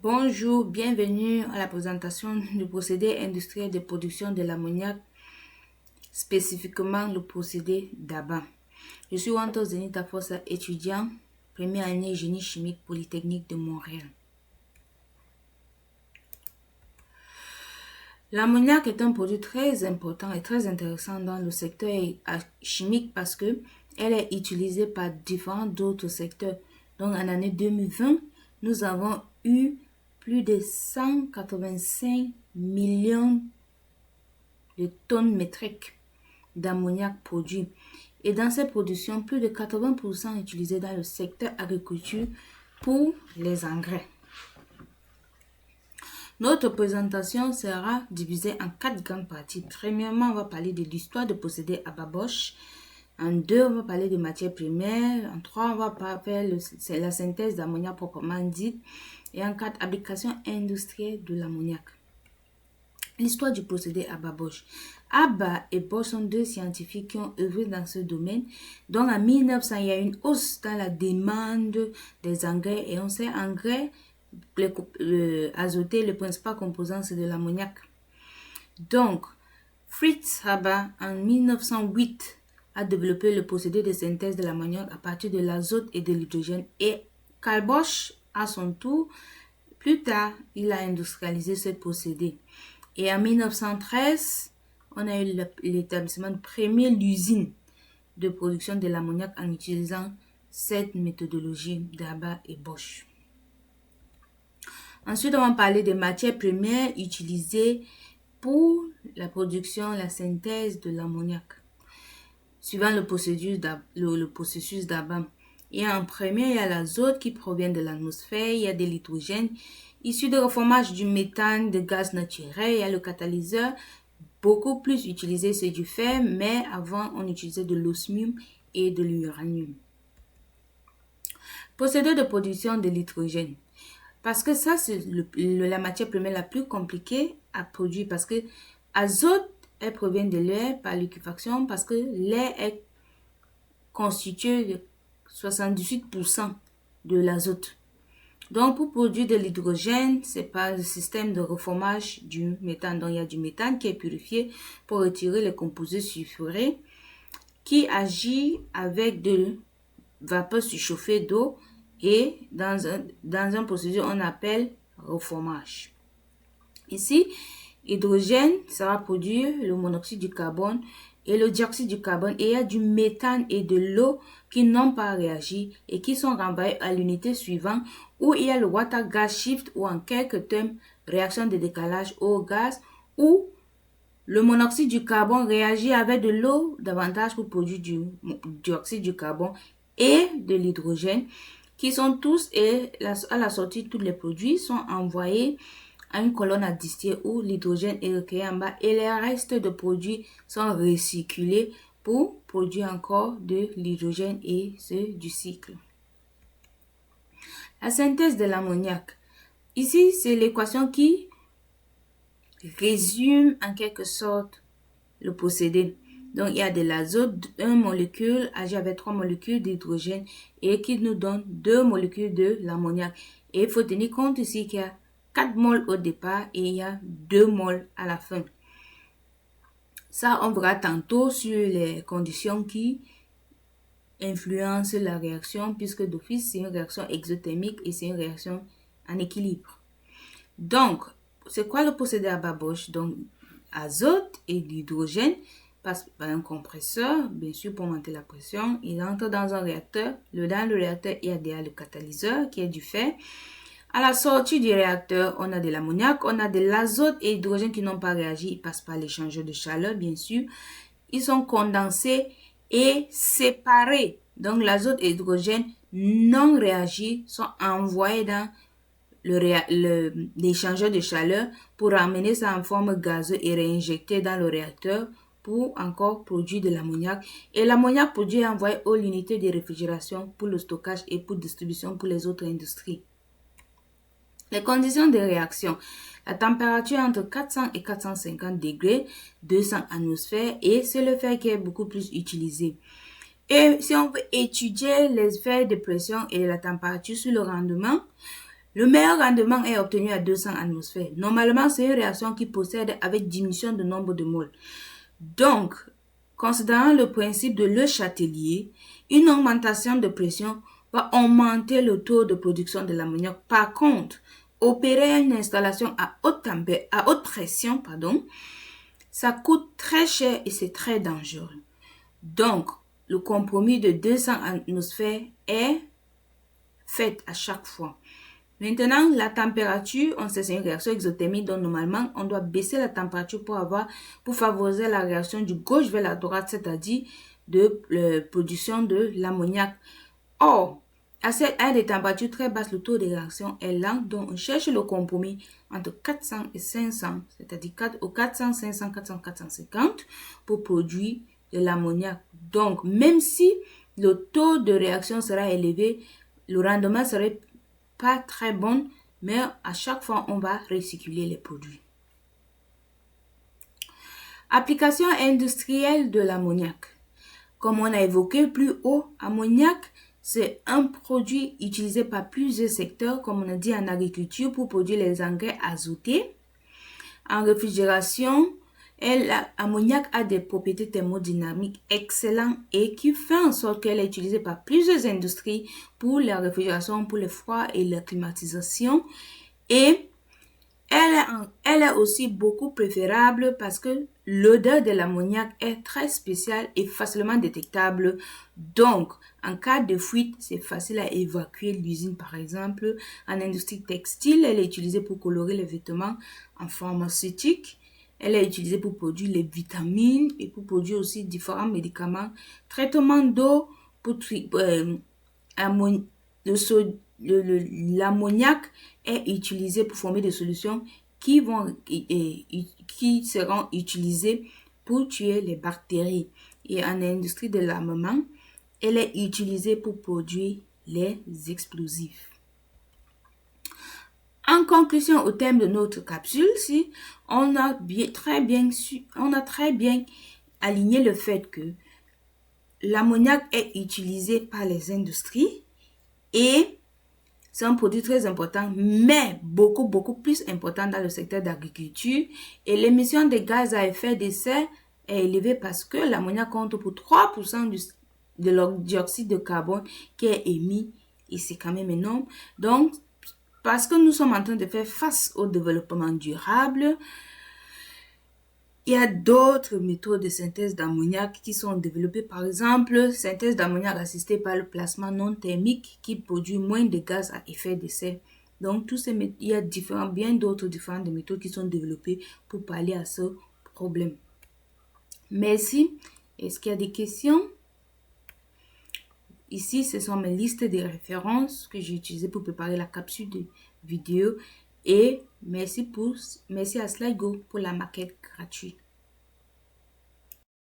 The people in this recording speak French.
Bonjour, bienvenue à la présentation du procédé industriel de production de l'ammoniac, spécifiquement le procédé d'Aba. Je suis Wanto Zenita Fossa, étudiant, première année génie chimique Polytechnique de Montréal. L'ammoniac est un produit très important et très intéressant dans le secteur chimique parce que elle est utilisée par différents d'autres secteurs. Donc en année 2020, nous avons eu plus de 185 millions de tonnes métriques d'ammoniac produit. Et dans cette production, plus de 80% utilisés dans le secteur agriculture pour les engrais. Notre présentation sera divisée en 4 grandes parties. Premièrement, on va parler de l'histoire de procédé Aba Bosch. En 2, on va parler de matières premières. En 3, on va faire la synthèse d'ammoniac proprement dite. Et en 4, application industrielle de l'ammoniac. L'histoire du procédé Aba Bosch. Aba et Bosch sont deux scientifiques qui ont œuvré dans ce domaine. Donc en 1900, il y a une hausse dans la demande des engrais. Et on sait, engrais, azoté, le principal composant, c'est de l'ammoniac. Donc, Fritz Haber, en 1908, a développé le procédé de synthèse de l'ammoniac à partir de l'azote et de l'hydrogène. Et Carl Bosch, à son tour, plus tard, il a industrialisé ce procédé. Et en 1913, on a eu l'établissement de première usine de production de l'ammoniac en utilisant cette méthodologie d'Haber et Bosch. Ensuite, on va parler des matières premières utilisées pour la production, la synthèse de l'ammoniac, suivant le processus d'Haber. Et en premier, il y a l'azote qui provient de l'atmosphère, il y a de l'hydrogène issu de reformage du méthane, de gaz naturel, il y a le catalyseur, beaucoup plus utilisé, c'est du fer, mais avant, on utilisait de l'osmium et de l'uranium. Procédé de production de l'hydrogène. Parce que ça, c'est la matière première la plus compliquée à produire. Parce que l'azote, elle provient de l'air par liquéfaction. Parce que l'air est constitué de 78% de l'azote. Donc, pour produire de l'hydrogène, c'est par le système de reformage du méthane. Donc, il y a du méthane qui est purifié pour retirer les composés sulfurés qui agit avec de vapeur surchauffée d'eau et dans un procédé on appelle reformage. Ici, hydrogène, ça va produire le monoxyde du carbone et le dioxyde du carbone, et il y a du méthane et de l'eau qui n'ont pas réagi et qui sont renvoyés à l'unité suivante où il y a le water gas shift, ou en quelques termes, réaction de décalage au gaz, où le monoxyde du carbone réagit avec de l'eau davantage pour produire du dioxyde du carbone et de l'hydrogène, qui sont tous, et à la sortie, tous les produits sont envoyés à une colonne à distiller où l'hydrogène est recueilli en bas et les restes de produits sont recyclés pour produire encore de l'hydrogène, et c'est du cycle. La synthèse de l'ammoniac. Ici, c'est l'équation qui résume en quelque sorte le procédé. Donc, il y a de l'azote, une molécule agit avec 3 molécules d'hydrogène et qui nous donne 2 molécules de l'ammoniac. Et il faut tenir compte ici qu'il y a 4 moles au départ et il y a 2 moles à la fin. Ça, on verra tantôt sur les conditions qui influencent la réaction, puisque d'office, c'est une réaction exothermique et c'est une réaction en équilibre. Donc, c'est quoi le procédé Aba Bosch? Donc, azote et l'hydrogène passent par un compresseur, bien sûr pour monter la pression. Il entre dans un réacteur. Dans le réacteur, il y a déjà le catalyseur qui est du fer. À la sortie du réacteur, on a de l'ammoniac, on a de l'azote et l'hydrogène qui n'ont pas réagi. Ils passent par l'échangeur de chaleur, bien sûr. Ils sont condensés et séparés. Donc, l'azote et l'hydrogène non réagis sont envoyés dans l'échangeur de chaleur pour ramener ça en forme gazeuse et réinjecter dans le réacteur pour encore produire de l'ammoniac. Et l'ammoniac produit est envoyé aux unités de réfrigération pour le stockage et pour distribution pour les autres industries. Les conditions de réaction. La température entre 400 et 450 degrés, 200 atmosphères, et c'est le fer qui est beaucoup plus utilisé. Et si on veut étudier les effets de pression et la température sur le rendement, Le meilleur rendement est obtenu à 200 atmosphères. Normalement, c'est une réaction qui procède avec diminution de nombre de moles. Donc, considérant le principe de Le Chatelier, une augmentation de pression va augmenter le taux de production de l'ammoniac. Par contre, opérer une installation à haute pression, ça coûte très cher et c'est très dangereux. Donc, le compromis de 200 atmosphères est fait à chaque fois. Maintenant, la température, on sait c'est une réaction exothermique, donc normalement, on doit baisser la température pour favoriser la réaction du gauche vers la droite, c'est-à-dire de production de l'ammoniac. Or, à des températures très basses, le taux de réaction est lent, donc on cherche le compromis entre 400 et 500, c'est-à-dire 400, 500, 400, 450 pour produire de l'ammoniac. Donc, même si le taux de réaction sera élevé, le rendement serait pas très bon, mais à chaque fois, on va recycler les produits. Application industrielle de l'ammoniac. Comme on a évoqué plus haut, ammoniac, c'est un produit utilisé par plusieurs secteurs, comme on a dit en agriculture, pour produire les engrais azotés. En réfrigération, l'ammoniac a des propriétés thermodynamiques excellentes et qui fait en sorte qu'elle est utilisée par plusieurs industries pour la réfrigération, pour le froid et la climatisation. Et elle est aussi beaucoup préférable parce que l'odeur de l'ammoniac est très spéciale et facilement détectable. Donc, en cas de fuite, c'est facile à évacuer l'usine, par exemple. En industrie textile, elle est utilisée pour colorer les vêtements. En pharmaceutique, elle est utilisée pour produire les vitamines et pour produire aussi différents médicaments. Traitement d'eau pour l'ammoniac est utilisé pour former des solutions qui seront utilisées pour tuer les bactéries. Et en industrie de l'armement, elle est utilisée pour produire les explosifs. En conclusion, au terme de notre capsule, on a très bien aligné le fait que l'ammoniac est utilisé par les industries et c'est un produit très important, mais beaucoup plus important dans le secteur d'agriculture. Et l'émission de gaz à effet de serre est élevée parce que l'ammoniac compte pour 3% de le dioxyde de carbone qui est émis. Et c'est quand même énorme. Donc, parce que nous sommes en train de faire face au développement durable, il y a d'autres méthodes de synthèse d'ammoniac qui sont développées. Par exemple, synthèse d'ammoniac assistée par le plasma non thermique qui produit moins de gaz à effet de serre. Donc, il y a bien d'autres différentes méthodes qui sont développées pour pallier à ce problème. Merci. Est-ce qu'il y a des questions? Ici, ce sont mes listes de références que j'ai utilisées pour préparer la capsule de vidéo. Et merci à Sligo pour la maquette gratuite.